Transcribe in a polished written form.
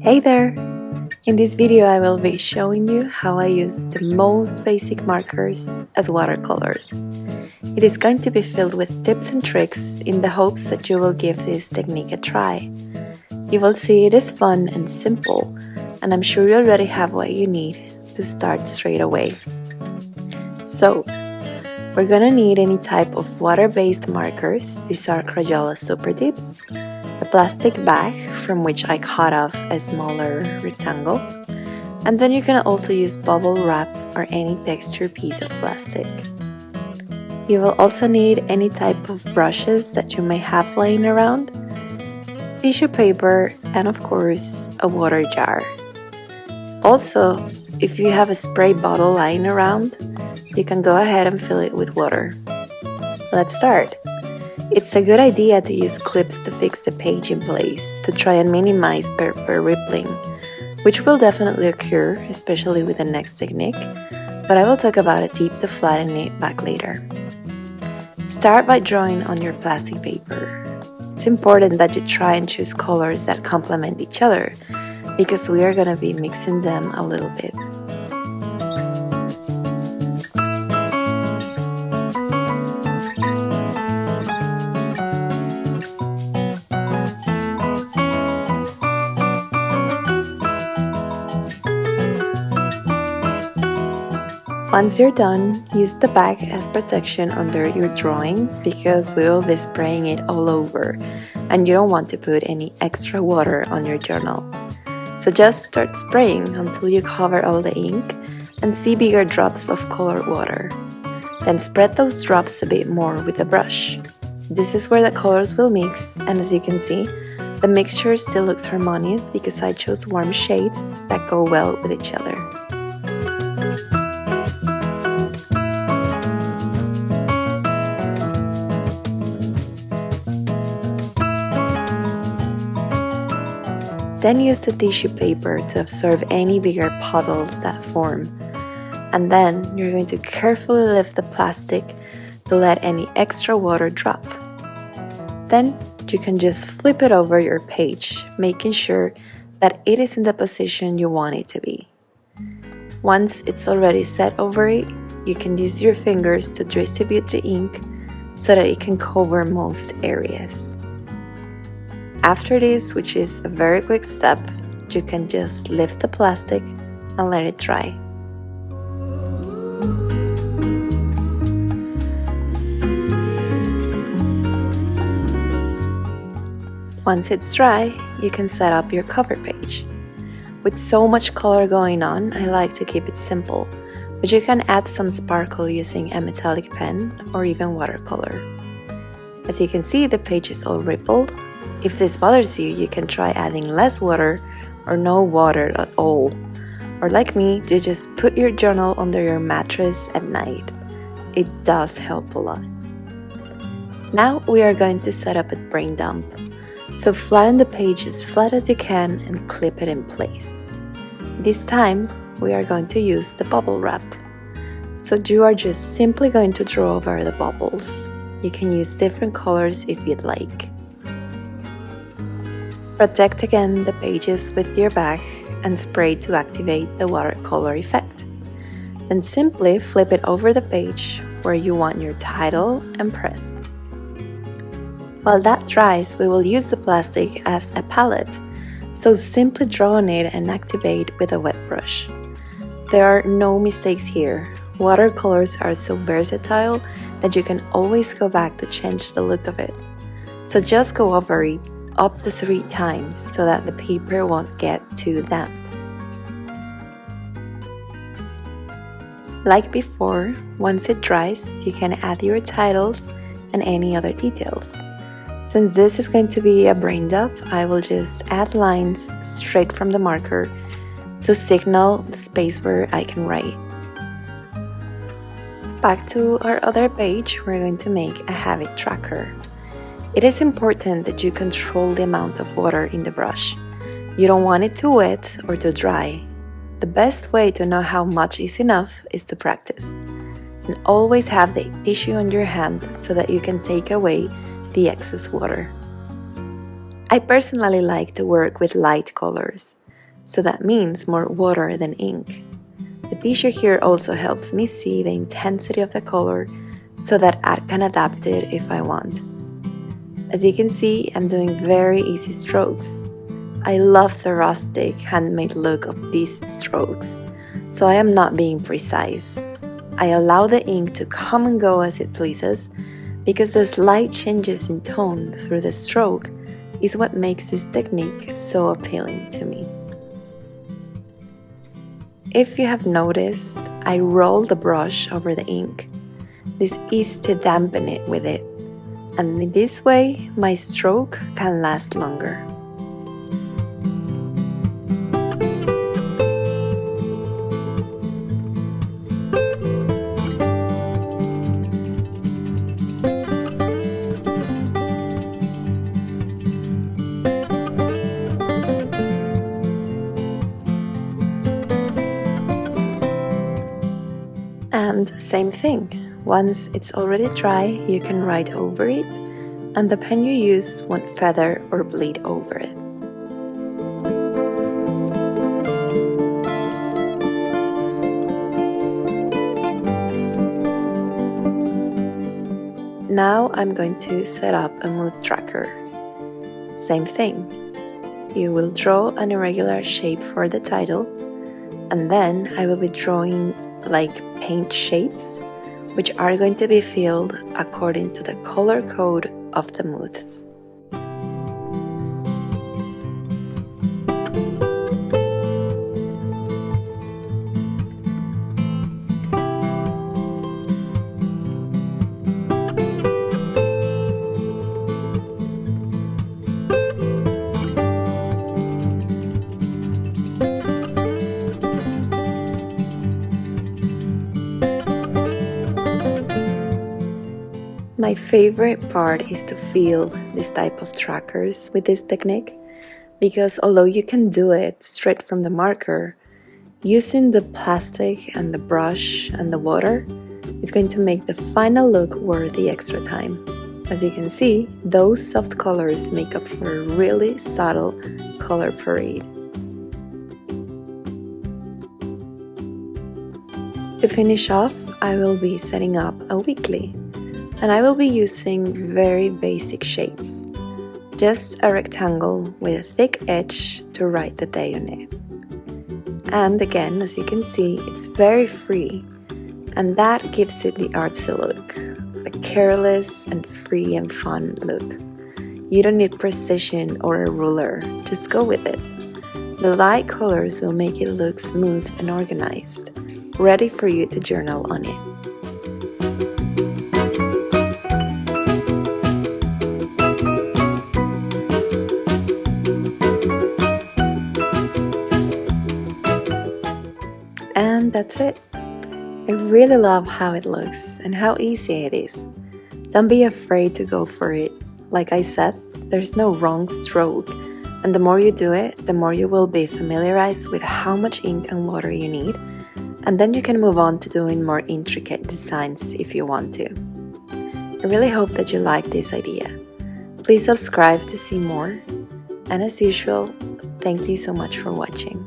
Hey there! In this video I will be showing you how I use the most basic markers as watercolors. It is going to be filled with tips and tricks in the hopes that you will give this technique a try. You will see it is fun and simple, and I'm sure you already have what you need to start straight away. So, we're gonna need any type of water-based markers. These are Crayola Supertips, a plastic bag from which I cut off a smaller rectangle, and then you can also use bubble wrap or any textured piece of plastic. You will also need any type of brushes that you may have laying around, tissue paper, and of course a water jar. Also, if you have a spray bottle lying around, you can go ahead and fill it with water. Let's start. It's a good idea to use clips to fix the page in place to try and minimize paper rippling, which will definitely occur, especially with the next technique, but I will talk about a tip to flatten it back later. Start by drawing on your plastic paper. It's important that you try and choose colors that complement each other, because we are going to be mixing them a little bit. Once you're done, use the bag as protection under your drawing because we will be spraying it all over and you don't want to put any extra water on your journal. So just start spraying until you cover all the ink and see bigger drops of colored water. Then spread those drops a bit more with a brush. This is where the colors will mix, and as you can see, the mixture still looks harmonious because I chose warm shades that go well with each other. Then use the tissue paper to absorb any bigger puddles that form. And then you're going to carefully lift the plastic to let any extra water drop. Then you can just flip it over your page, making sure that it is in the position you want it to be. Once it's already set over it, you can use your fingers to distribute the ink so that it can cover most areas. After this, which is a very quick step, you can just lift the plastic and let it dry. Once it's dry, you can set up your cover page. With so much color going on, I like to keep it simple, but you can add some sparkle using a metallic pen or even watercolor. As you can see, the page is all rippled. If this bothers you, you can try adding less water or no water at all. Or like me, you just put your journal under your mattress at night. It does help a lot. Now we are going to set up a brain dump. So flatten the page as flat as you can and clip it in place. This time, we are going to use the bubble wrap. So you are just simply going to draw over the bubbles. You can use different colors if you'd like. Protect again the pages with your bag and spray to activate the watercolor effect. Then simply flip it over the page where you want your title and press. While that dries, we will use the plastic as a palette, so simply draw on it and activate with a wet brush. There are no mistakes here. Watercolors are so versatile that you can always go back to change the look of it. So just go over it up to 3 times so that the paper won't get too damp. Like before, once it dries, you can add your titles and any other details. Since this is going to be a brain dump, I will just add lines straight from the marker to signal the space where I can write. Back to our other page, we're going to make a habit tracker. It is important that you control the amount of water in the brush. You don't want it too wet or too dry. The best way to know how much is enough is to practice. And always have the tissue on your hand so that you can take away the excess water. I personally like to work with light colors, so that means more water than ink. The tissue here also helps me see the intensity of the color so that I can adapt it if I want. As you can see, I'm doing very easy strokes. I love the rustic, handmade look of these strokes, so I am not being precise. I allow the ink to come and go as it pleases, because the slight changes in tone through the stroke is what makes this technique so appealing to me. If you have noticed, I roll the brush over the ink. This is to dampen it with it, and in this way my stroke can last longer. And same thing, once it's already dry, you can write over it, and the pen you use won't feather or bleed over it. Now I'm going to set up a mood tracker. Same thing, you will draw an irregular shape for the title, and then I will be drawing like paint shapes, which are going to be filled according to the color code of the moods. My favorite part is to fill this type of trackers with this technique, because although you can do it straight from the marker, using the plastic and the brush and the water is going to make the final look worth the extra time. As you can see, those soft colors make up for a really subtle color parade. To finish off, I will be setting up a weekly, and I will be using very basic shapes. Just a rectangle with a thick edge to write the day on it. And again, as you can see, it's very free, and that gives it the artsy look, a careless and free and fun look. You don't need precision or a ruler, just go with it. The light colors will make it look smooth and organized, ready for you to journal on it. And that's it. I really love how it looks and how easy it is. Don't be afraid to go for it. Like I said, there's no wrong stroke, and the more you do it, the more you will be familiarized with how much ink and water you need, and then you can move on to doing more intricate designs if you want to. I really hope that you like this idea. Please subscribe to see more, and as usual, thank you so much for watching.